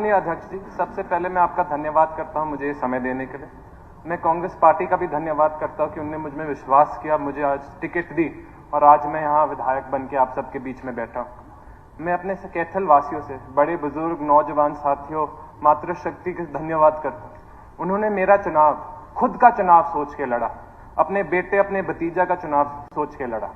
माननीय अध्यक्ष जी, सबसे पहले मैं आपका धन्यवाद करता हूं मुझे समय देने के लिए। मैं कांग्रेस पार्टी का भी धन्यवाद करता हूं कि उन्होंने मुझ में विश्वास किया, मुझे आज टिकट दी और आज मैं यहाँ विधायक बन के आप सबके बीच में बैठा हूँ। मैं अपने कैथल वासियों से, बड़े बुजुर्ग, नौजवान साथियों, मातृशक्ति के धन्यवाद करता हूँ। उन्होंने मेरा चुनाव, खुद का चुनाव सोच के लड़ा, अपने बेटे, अपने भतीजा का चुनाव सोच के लड़ा।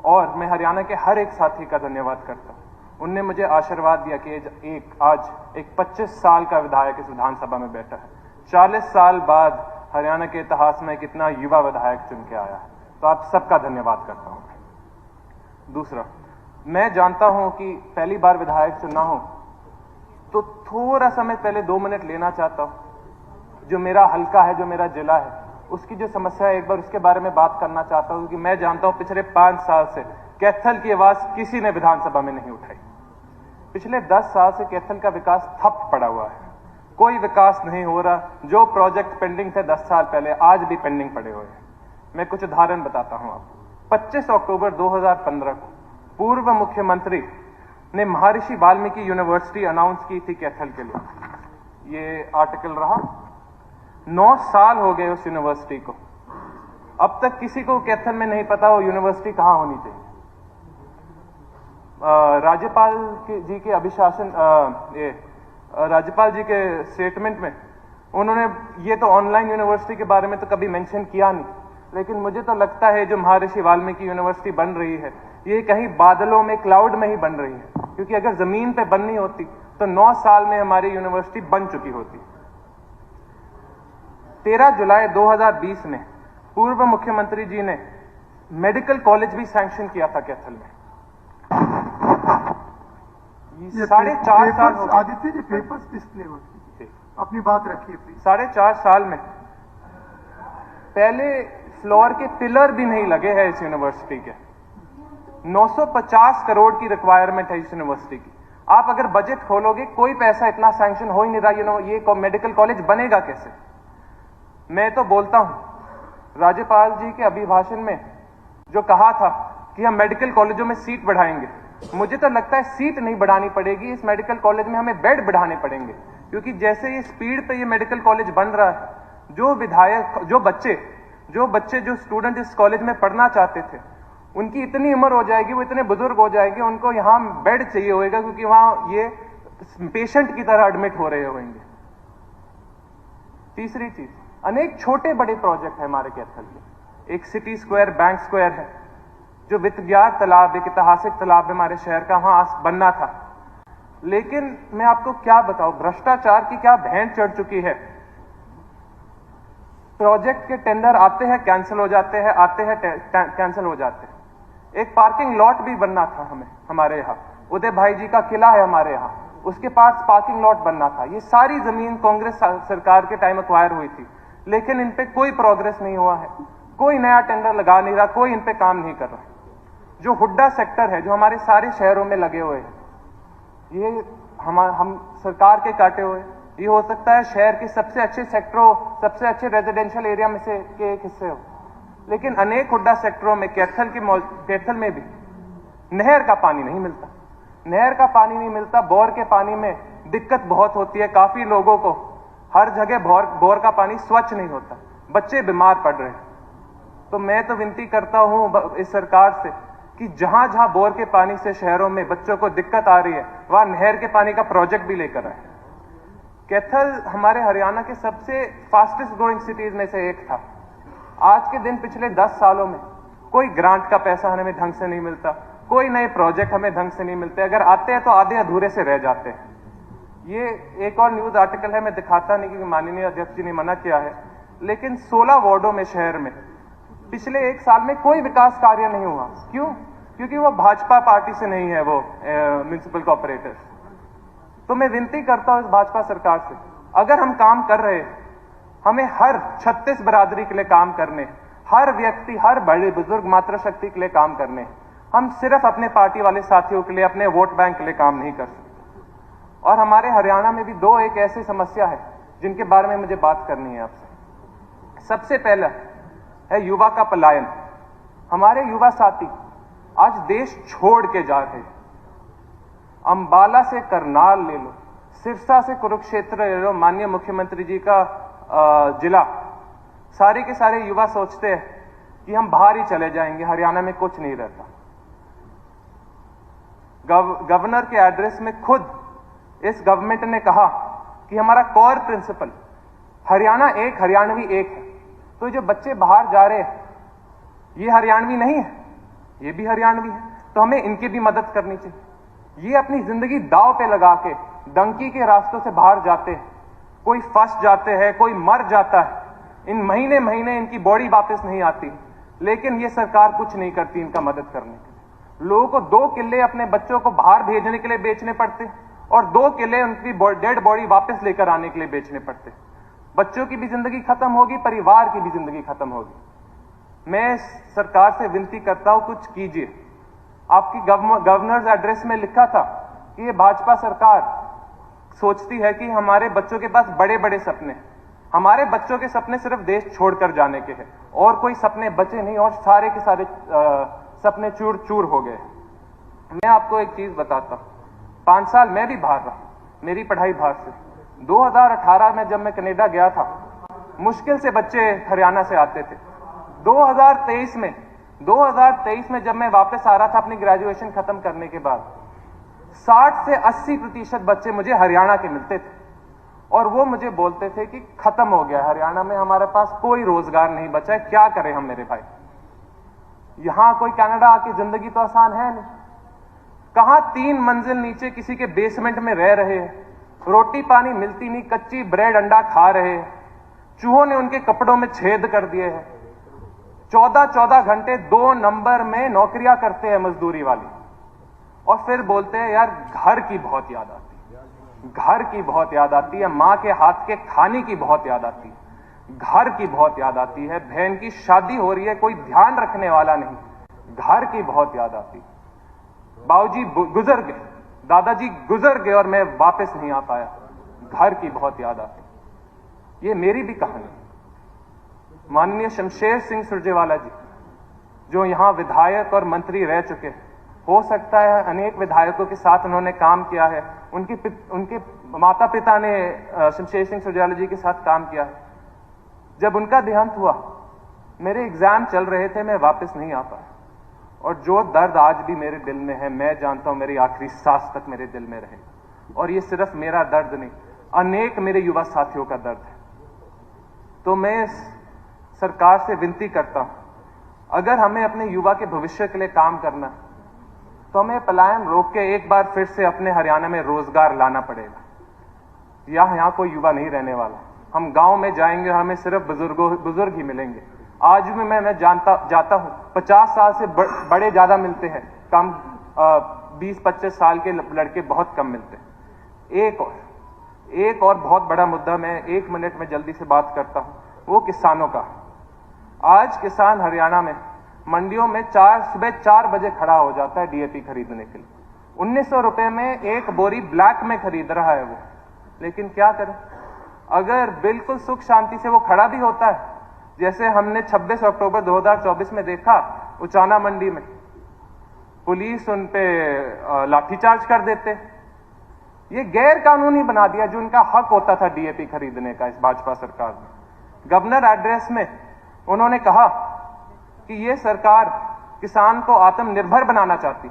और मैं हरियाणा के हर एक साथी का धन्यवाद करता हूँ। उनने मुझे आशीर्वाद दिया कि आज एक 25 साल का विधायक इस विधानसभा में बैठा है। 40 साल बाद हरियाणा के इतिहास में कितना युवा विधायक चुन के आया है, तो आप सबका धन्यवाद करता हूं। दूसरा, मैं जानता हूं कि पहली बार विधायक चुनना हो तो थोड़ा समय पहले 2 मिनट लेना चाहता हूं। जो मेरा हल्का है, जो मेरा जिला है, उसकी जो समस्या है, एक बार उसके बारे में बात करना चाहता हूं। क्योंकि मैं जानता हूं पिछले 5 साल से कैथल की आवाज किसी ने विधानसभा में नहीं उठाई। पिछले 10 साल से कैथल का विकास ठप पड़ा हुआ है, कोई विकास नहीं हो रहा। जो प्रोजेक्ट पेंडिंग थे 10 साल पहले, आज भी पेंडिंग पड़े हुए हैं। मैं कुछ उदाहरण बताता हूं आपको। 25 अक्टूबर 2015 को पूर्व मुख्यमंत्री ने महर्षि वाल्मीकि यूनिवर्सिटी अनाउंस की थी कैथल के लिए। ये आर्टिकल रहा। 9 साल हो गए उस यूनिवर्सिटी को, अब तक किसी को कैथल में नहीं पता वो यूनिवर्सिटी कहां होनी चाहिए। राज्यपाल जी के अभिशासन, राज्यपाल जी के स्टेटमेंट में उन्होंने ये तो ऑनलाइन यूनिवर्सिटी के बारे में तो कभी मेंशन किया नहीं, लेकिन मुझे तो लगता है जो महर्षि वाल्मीकि यूनिवर्सिटी बन रही है ये कहीं बादलों में, क्लाउड में ही बन रही है। क्योंकि अगर जमीन पे बननी होती तो 9 साल में हमारी यूनिवर्सिटी बन चुकी होती। 13 जुलाई 2020 में पूर्व मुख्यमंत्री जी ने मेडिकल कॉलेज भी सैंक्शन किया था कैथल में। 4.5 साल हो गए। आदित्य जी, पेपर्स डिस्प्ले होते, अपनी बात रखिए प्लीज। 4.5 साल में पहले फ्लोर के पिलर भी नहीं लगे हैं इस यूनिवर्सिटी के। 950 करोड़ की रिक्वायरमेंट है इस यूनिवर्सिटी की। आप अगर बजट खोलोगे, कोई पैसा इतना सैंक्शन हो ही नहीं रहा। ये मेडिकल कॉलेज बनेगा कैसे? मैं तो बोलता हूं, राज्यपाल जी के अभिभाषण में जो कहा था कि हम मेडिकल कॉलेजों में सीट बढ़ाएंगे, मुझे तो लगता है सीट नहीं बढ़ानी पड़ेगी, इस मेडिकल कॉलेज में हमें बेड बढ़ाने पड़ेंगे। क्योंकि जैसे ये स्पीड पे ये मेडिकल कॉलेज बन रहा है, जो विधायक, जो स्टूडेंट इस कॉलेज में पढ़ना चाहते थे, उनकी इतनी उम्र हो जाएगी, वो इतने बुजुर्ग हो जाएंगे, उनको यहां बेड चाहिए होगा, क्योंकि वहां ये पेशेंट की तरह एडमिट हो रहे होंगे। तीसरी चीज, अनेक छोटे बड़े प्रोजेक्ट है हमारे कैथल में। एक सिटी स्क्वायर, बैंक स्क्वायर है, जो विद्यार तालाब, एक ऐतिहासिक तालाब है हमारे शहर का, वहां बनना था। लेकिन मैं आपको क्या बताऊं, भ्रष्टाचार की क्या भेंट चढ़ चुकी है। प्रोजेक्ट के टेंडर आते हैं, कैंसिल हो जाते हैं, आते हैं, कैंसिल हो जाते हैं। एक पार्किंग लॉट भी बनना था हमारे यहाँ, उदय भाई जी का किला है हमारे यहाँ, उसके पास पार्किंग लॉट बनना था। ये सारी जमीन कांग्रेस सरकार के टाइम एक्वायर हुई थी, लेकिन इन पे कोई प्रोग्रेस नहीं हुआ है। कोई नया टेंडर लगा नहीं रहा, कोई इन पे काम नहीं कर रहा। जो हुड्डा सेक्टर है, जो हमारे सारे शहरों में लगे हुए हैं, ये हम सरकार के काटे हुए। ये हो सकता है शहर के सबसे अच्छे सेक्टरों, सबसे अच्छे रेजिडेंशियल एरिया में से के एक हिस्से हो, लेकिन अनेक हुड्डा सेक्टरों में, कैथल में भी नहर का पानी नहीं मिलता। नहर का पानी नहीं मिलता, बोर के पानी में दिक्कत बहुत होती है काफी लोगों को। हर जगह बोर का पानी स्वच्छ नहीं होता, बच्चे बीमार पड़ रहे हैं। तो मैं तो विनती करता हूं इस सरकार से कि जहां जहां बोर के पानी से शहरों में बच्चों को दिक्कत आ रही है, वहां नहर के पानी का प्रोजेक्ट भी लेकर आए। कैथल हमारे हरियाणा के सबसे फास्टेस्ट ग्रोइंग सिटीज में से एक था। आज के दिन पिछले 10 सालों में कोई ग्रांट का पैसा हमें ढंग से नहीं मिलता, कोई नए प्रोजेक्ट हमें ढंग से नहीं मिलते। अगर आते हैं तो आधे अधूरे से रह जाते हैं। ये एक और न्यूज आर्टिकल है, मैं दिखाता नहीं क्योंकि माननीय अध्यक्ष जी ने मना किया है, लेकिन 16 वार्डों में शहर में पिछले 1 साल में कोई विकास कार्य नहीं हुआ। क्यों? क्योंकि वो भाजपा पार्टी से नहीं है, वो म्युनिसिपल कॉर्पोरेटर्स। तो मैं विनती करता हूं इस भाजपा सरकार से, अगर हम काम कर रहे हैं, हमें हर 36 बिरादरी के लिए काम करने, हर व्यक्ति, हर बड़े बुजुर्ग, मातृशक्ति के लिए काम करने। हम सिर्फ अपने पार्टी वाले साथियों के लिए, अपने वोट बैंक के लिए काम नहीं कर सकते। और हमारे हरियाणा में भी 2 एक ऐसी समस्या है जिनके बारे में मुझे बात करनी है आपसे। सबसे पहला है युवा का पलायन। हमारे युवा साथी आज देश छोड़ के जा रहे हैं। अंबाला से करनाल ले लो, सिरसा से कुरुक्षेत्र ले लो, माननीय मुख्यमंत्री जी का जिला, सारे के सारे युवा सोचते हैं कि हम बाहर ही चले जाएंगे, हरियाणा में कुछ नहीं रहता। गवर्नर के एड्रेस में खुद इस गवर्नमेंट ने कहा कि हमारा कोर प्रिंसिपल हरियाणा एक, हरियाणवी एक है। तो जो बच्चे बाहर जा रहे हैं ये हरियाणवी नहीं है, ये भी हरियाणवी है, तो हमें इनकी भी मदद करनी चाहिए। ये अपनी जिंदगी दांव पे लगा के डंकी के रास्तों से बाहर जाते हैं, कोई फंस जाते हैं, कोई मर जाता है, इन महीने महीने इनकी बॉडी वापस नहीं आती, लेकिन ये सरकार कुछ नहीं करती इनका मदद करने के लिए। लोगों को 2 किले अपने बच्चों को बाहर भेजने के लिए बेचने पड़ते और 2 किले उनकी डेड बॉडी वापस लेकर आने के लिए बेचने पड़ते। बच्चों की भी जिंदगी खत्म होगी, परिवार की भी जिंदगी खत्म होगी। मैं सरकार से विनती करता हूं, कुछ कीजिए। आपकी गवर्नर्स एड्रेस में लिखा था कि ये भाजपा सरकार सोचती है कि हमारे बच्चों के पास बड़े बड़े सपने, हमारे बच्चों के सपने सिर्फ देश छोड़कर जाने के हैं और कोई सपने बचे नहीं, और सारे के सारे सपने चूर चूर हो गए। मैं आपको एक चीज बताता हूं, 5 साल मैं भी बाहर रहा, मेरी पढ़ाई बाहर से। 2018 में जब मैं कनाडा गया था, मुश्किल से बच्चे हरियाणा से आते थे। 2023 में जब मैं वापस आ रहा था अपनी ग्रेजुएशन खत्म करने के बाद, 60 से 80% बच्चे मुझे हरियाणा के मिलते थे और वो मुझे बोलते थे कि खत्म हो गया हरियाणा में, हमारे पास कोई रोजगार नहीं बचा है, क्या करें हम मेरे भाई। यहां कोई कनाडा आके जिंदगी तो आसान है नहीं, कहां 3 मंजिल नीचे किसी के बेसमेंट में रह रहे हैं, रोटी पानी मिलती नहीं, कच्ची ब्रेड अंडा खा रहे हैं, चूहों ने उनके कपड़ों में छेद कर दिए हैं, 14-14 घंटे 2 नंबर में नौकरियां करते हैं मजदूरी वाली, और फिर बोलते हैं यार घर की बहुत याद आती है, घर की बहुत याद आती है, मां के हाथ के खाने की बहुत याद आती है, घर की बहुत याद आती है, बहन की शादी हो रही है, कोई ध्यान रखने वाला नहीं, घर की बहुत याद आती है। बाबूजी गुजर गए, दादाजी गुजर गए और मैं वापस नहीं आ पाया, घर की बहुत याद आती। ये मेरी भी कहानी। माननीय शमशेर सिंह सुरजेवाला जी, जो यहां विधायक और मंत्री रह चुके हैं, हो सकता है अनेक विधायकों के साथ उन्होंने काम किया है, उनके माता पिता ने शमशेर सिंह सुरजेवाला जी के साथ काम किया है। जब उनका देहांत हुआ, मेरे एग्जाम चल रहे थे, मैं वापस नहीं आ पाया, और जो दर्द आज भी मेरे दिल में है, मैं जानता हूं मेरी आखिरी सांस तक मेरे दिल में रहेगा। और ये सिर्फ मेरा दर्द नहीं, अनेक मेरे युवा साथियों का दर्द है। तो मैं सरकार से विनती करता हूं, अगर हमें अपने युवा के भविष्य के लिए काम करना है तो हमें पलायन रोक के एक बार फिर से अपने हरियाणा में रोजगार लाना पड़ेगा। यहां कोई युवा नहीं रहने वाला। हम गांव में जाएंगे, हमें सिर्फ बुजुर्ग ही मिलेंगे। आज भी मैं जाता हूं, 50 साल से बड़े ज्यादा मिलते हैं, कम 20-25 साल के लड़के बहुत कम मिलते हैं। एक और बहुत बड़ा मुद्दा मैं 1 मिनट में जल्दी से बात करता हूं, वो किसानों का। आज किसान हरियाणा में मंडियों में सुबह 4 बजे खड़ा हो जाता है डीएपी खरीदने के लिए। 1900 रुपए में एक बोरी ब्लैक में खरीद रहा है वो। लेकिन क्या करें, अगर बिल्कुल सुख शांति से वो खड़ा भी होता है, जैसे हमने 26 अक्टूबर 2024 में देखा उचाना मंडी में, पुलिस उन पे लाठीचार्ज कर देते। ये गैर कानूनी बना दिया जो उनका हक होता था डीएपी खरीदने का इस भाजपा सरकार ने। गवर्नर एड्रेस में उन्होंने कहा कि ये सरकार किसान को आत्मनिर्भर बनाना चाहती।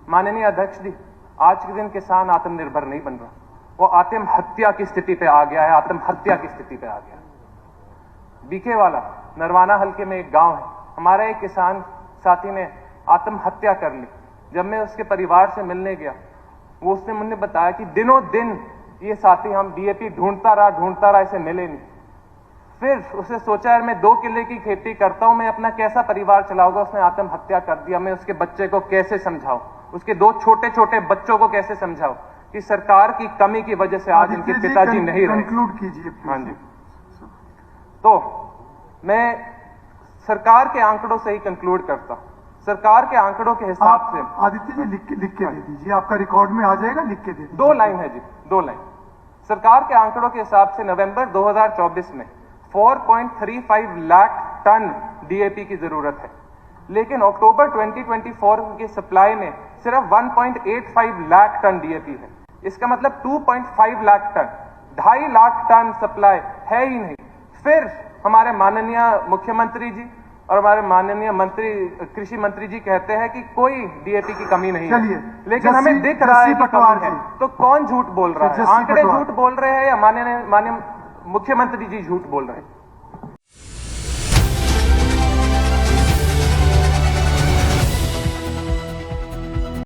माननीय अध्यक्ष जी, आज के दिन किसान आत्मनिर्भर नहीं बन रहा, वो आत्महत्या की स्थिति पे आ गया है, आत्महत्या की स्थिति पे आ गया है। बीकेवाला नरवाना हल्के में एक गांव है, हमारा एक किसान साथी ने आत्महत्या कर ली। जब मैं उसके परिवार से मिलने गया, वो उसने मुझे बताया कि दिनों दिन ये साथी हम डीएपी ढूंढता रहा, इसे मिले नहीं। फिर उसने सोचा यार मैं 2 किले की खेती करता हूं, मैं अपना कैसा परिवार चलाऊंगा। उसने आत्महत्या कर दिया। मैं उसके बच्चे को कैसे समझाऊं, उसके 2 छोटे छोटे बच्चों को कैसे समझाऊं कि सरकार की कमी की वजह से आज इनके पिताजी नहीं रहे। कंक्लूड कीजिए। हाँ जी, तो मैं सरकार के आंकड़ों से ही कंक्लूड करता हूं। सरकार के आंकड़ों के हिसाब से, आदित्य जी लिख के दे दीजिए, आपका रिकॉर्ड में आ जाएगा, लिख के दे दीजिए। 2 लाइन है जी, 2 लाइन। सरकार के आंकड़ों के हिसाब से नवंबर 2024 में 4.35 लाख टन डीएपी की जरूरत है, लेकिन अक्टूबर 2024 की सप्लाई में सिर्फ 1.85 लाख टन डीएपी है। इसका मतलब 2.5 lakh ton, 2.5 lakh ton supply है ही नहीं। फिर हमारे माननीय मुख्यमंत्री जी और हमारे माननीय मंत्री कृषि मंत्री जी कहते हैं कि कोई डीएपी की कमी नहीं है, लेकिन हमें दिख रहा है कि कमी है। तो कौन झूठ बोल रहा है? आंकड़े झूठ बोल रहे हैं या माननीय मुख्यमंत्री जी झूठ बोल रहे हैं?